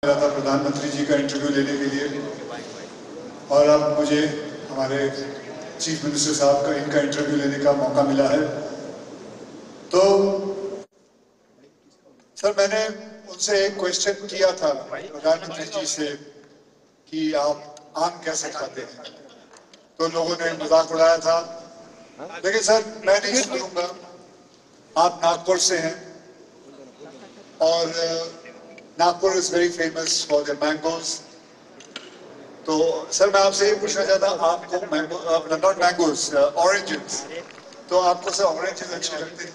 आया था प्रधानमंत्री जी का इंटरव्यू लेने के लिए और अब मुझे हमारे चीफ मिनिस्टर साहब का इनका इंटरव्यू लेने का मौका मिला है। तो सर, मैंने उनसे एक क्वेश्चन किया था प्रधानमंत्री जी से कि आप आम कैसे खाते हैं, तो लोगों ने मजाक उड़ाया था। लेकिन सर, मैं नहीं सुनूंगा। आप नागपुर से हैं और Nagpur is very famous for the mangoes. तो सर, मैं आपसे ये पूछना चाहता हूँ, आपको मैंगो नॉट मैंगोज ऑरेंजेस, तो आपको सर ऑरेंजेस अच्छे लगते हैं?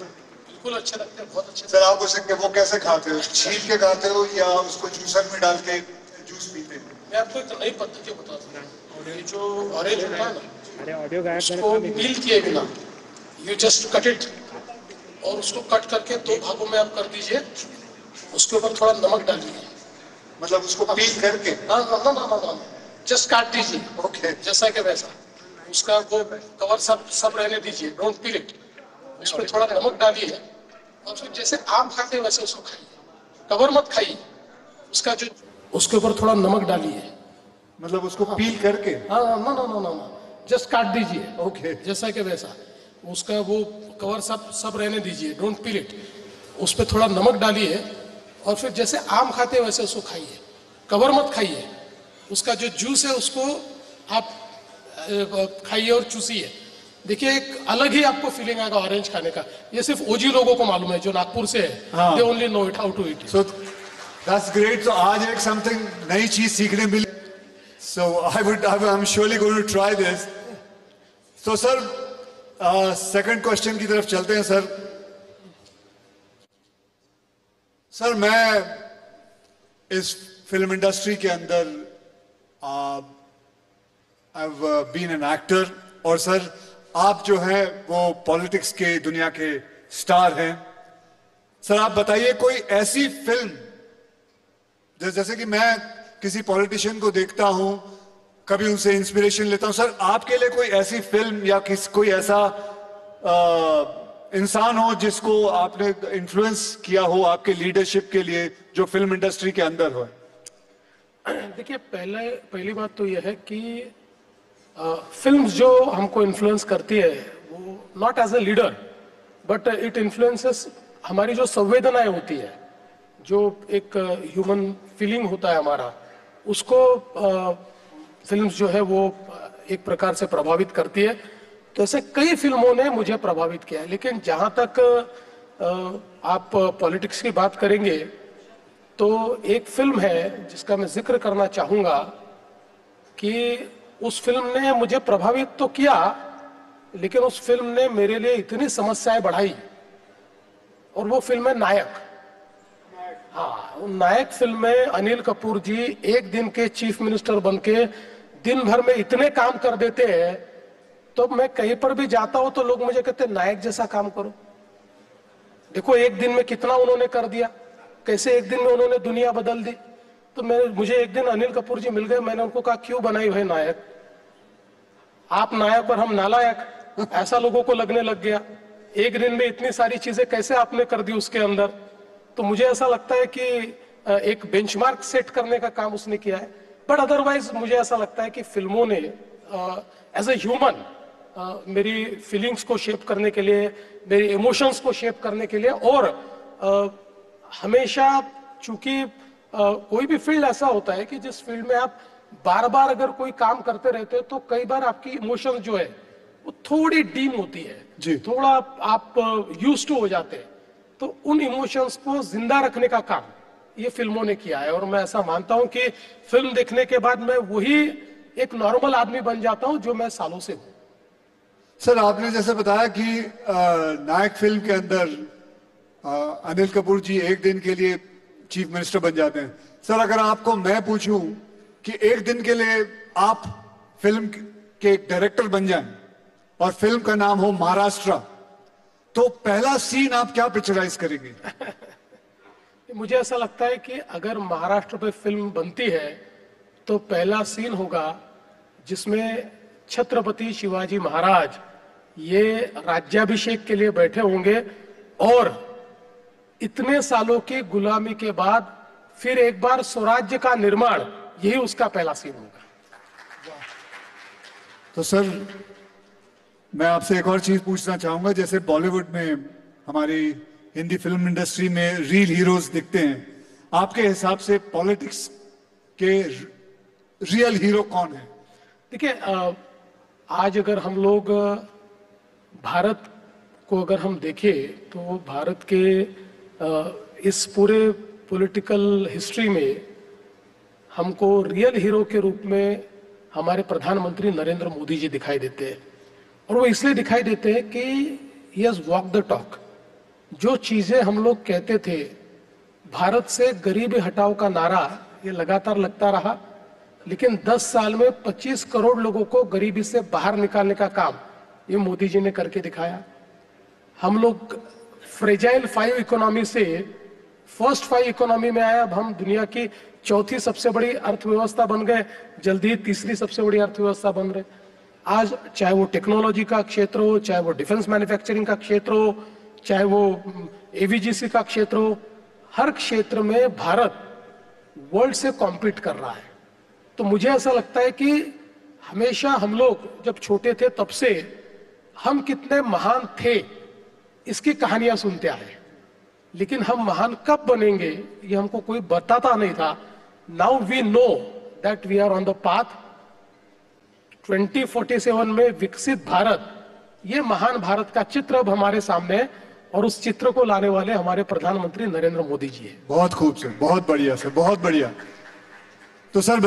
बिल्कुल अच्छे लगते हैं, बहुत अच्छे। सर, आप उसे वो कैसे खाते हो? छील के खाते हो या उसको जूसर में डाल के जूस पीते हो? मैं आपको एक नई पद्धति बताता हूँ। ये जो ऑरेंज होता है ना, उसको पील किए बिना यू जस्ट कट इट, और उसको कट करके दो भागों में आप कर दीजिए। उसके ऊपर थोड़ा नमक डालिए। मतलब उसको पील करके? हाँ हाँ हाँ हाँ हाँ, जस्ट काट दीजिए। ओके। जैसा कि वैसा उसका वो कवर सब रहने दीजिए, डोंट पील इट। उस पर थोड़ा नमक डालिए और फिर जैसे आम खाते हैं वैसे उसको खाइए, कवर मत खाइए। उसका जो उसके ऊपर थोड़ा नमक डालिए। मतलब उसको पील करके? हाँ ना ना ना ना ना, जस्ट काट दीजिए। ओके। जैसा कि वैसा उसका वो कवर सब रहने दीजिए, डोंट पील इट। उस पर थोड़ा नमक डालिए और फिर जैसे आम खाते हैं वैसे उसको खाइए, कवर मत खाइए। उसका जो जूस है उसको आप खाइए और चूसिए। देखिए, एक अलग ही आपको फीलिंग आएगा ऑरेंज खाने का। ये सिर्फ ओजी लोगों को मालूम है, जो नागपुर से है। They only know it, how to eat. So that's great. तो आज एक समथिंग नई चीज सीखने मिली। So I am surely going to try this. तो सर, सेकंड क्वेश्चन की तरफ चलते हैं सर। सर, मैं इस फिल्म इंडस्ट्री के अंदर I have been an actor, और सर आप जो हैं वो पॉलिटिक्स के दुनिया के स्टार हैं। सर, आप बताइए कोई ऐसी फिल्म जैसे कि मैं किसी पॉलिटिशियन को देखता हूं, कभी उनसे इंस्पिरेशन लेता हूं। सर, आपके लिए कोई ऐसी फिल्म या कोई ऐसा इंसान हो जिसको आपने इन्फ्लुएंस किया हो आपके लीडरशिप के लिए, जो फिल्म इंडस्ट्री के अंदर हो? देखिए, पहली बात तो यह है कि फिल्म्स जो हमको इन्फ्लुएंस करती है वो not as a leader, but it influences हमारी जो संवेदनाएं होती है, जो एक ह्यूमन फीलिंग होता है हमारा, उसको फिल्म्स जो है वो एक प्रकार से प्रभावित करती है। तो ऐसे कई फिल्मों ने मुझे प्रभावित किया है। लेकिन जहाँ तक आप पॉलिटिक्स की बात करेंगे तो एक फिल्म है जिसका मैं जिक्र करना चाहूँगा कि उस फिल्म ने मुझे प्रभावित तो किया, लेकिन उस फिल्म ने मेरे लिए इतनी समस्याएं बढ़ाई, और वो फिल्म है नायक। हाँ, नायक फिल्म में अनिल कपूर जी एक दिन के चीफ मिनिस्टर बनके दिन भर में इतने काम कर देते हैं, तो मैं कहीं पर भी जाता हूं तो लोग मुझे कहते हैं नायक जैसा काम करो। देखो, एक दिन में कितना उन्होंने कर दिया, कैसे एक दिन में उन्होंने दुनिया बदल दी। तो मुझे एक दिन अनिल कपूर जी मिल गए, मैंने उनको कहा, क्यों बनाई भाई नायक? आप नायक और हम नालायक, ऐसा लोगों को लगने लग गया। एक दिन में इतनी सारी चीजें कैसे आपने कर दी उसके अंदर। तो मुझे ऐसा लगता है कि एक बेंचमार्क सेट करने का काम उसने किया है। बट अदरवाइज मुझे ऐसा लगता है कि फिल्मों ने एज ए ह्यूमन मेरी फीलिंग्स को शेप करने के लिए, मेरी इमोशंस को शेप करने के लिए, और हमेशा, चूंकि कोई भी फील्ड ऐसा होता है कि जिस फील्ड में आप बार बार अगर कोई काम करते रहते हो तो कई बार आपकी इमोशंस जो है वो थोड़ी डीम होती है जी। थोड़ा आप यूज्ड टू हो जाते हैं। तो उन इमोशंस को जिंदा रखने का काम ये फिल्मों ने किया है, और मैं ऐसा मानता हूं कि फिल्म देखने के बाद मैं वही एक नॉर्मल आदमी बन जाता हूं जो मैं सालों से हूं। सर, आपने जैसे बताया कि नायक फिल्म के अंदर अनिल कपूर जी एक दिन के लिए चीफ मिनिस्टर बन जाते हैं। सर, अगर आपको मैं पूछूं कि एक दिन के लिए आप फिल्म के एक डायरेक्टर बन जाएं और फिल्म का नाम हो महाराष्ट्र, तो पहला सीन आप क्या पिक्चराइज करेंगे? मुझे ऐसा लगता है कि अगर महाराष्ट्र पे फिल्म बनती है तो पहला सीन होगा जिसमें छत्रपति शिवाजी महाराज ये राज्याभिषेक के लिए बैठे होंगे, और इतने सालों की गुलामी के बाद फिर एक बार स्वराज्य का निर्माण, यही उसका पहला सीन होगा। तो सर मैं आपसे एक और चीज पूछना चाहूंगा, जैसे बॉलीवुड में हमारी हिंदी फिल्म इंडस्ट्री में रियल हीरोज दिखते हैं, आपके हिसाब से पॉलिटिक्स के रियल हीरो कौन है? देखिए, आज अगर हम लोग भारत को अगर हम देखें तो भारत के इस पूरे पॉलिटिकल हिस्ट्री में हमको रियल हीरो के रूप में हमारे प्रधानमंत्री नरेंद्र मोदी जी दिखाई देते हैं। और वो इसलिए दिखाई देते हैं कि he has walk the talk. जो चीजें हम लोग कहते थे, भारत से गरीबी हटाओ का नारा ये लगातार लगता रहा, लेकिन 10 साल में 25 करोड़ लोगों को गरीबी से बाहर निकालने का काम ये मोदी जी ने करके दिखाया। हम लोग फ्रेजाइल 5 इकोनॉमी से फर्स्ट 5 इकोनॉमी में आए। अब हम दुनिया की चौथी सबसे बड़ी अर्थव्यवस्था बन गए, जल्दी ही तीसरी सबसे बड़ी अर्थव्यवस्था बन रहे। आज चाहे वो टेक्नोलॉजी का क्षेत्र हो, चाहे वो डिफेंस मैन्युफैक्चरिंग का क्षेत्र हो, चाहे वो एवीजीसी का क्षेत्र हो, हर क्षेत्र में भारत वर्ल्ड से कॉम्पीट कर रहा है। तो मुझे ऐसा लगता है कि हमेशा हम लोग जब छोटे थे तब से हम कितने महान थे इसकी कहानियां सुनते आए, लेकिन हम महान कब बनेंगे ये हमको कोई बताता नहीं था। Now we know that we are on the path. 2047 में विकसित भारत, ये महान भारत का चित्र अब हमारे सामने है, और उस चित्र को लाने वाले हमारे प्रधानमंत्री नरेंद्र मोदी जी है। बहुत खूब सर, बहुत बढ़िया सर, बहुत बढ़िया। तो सर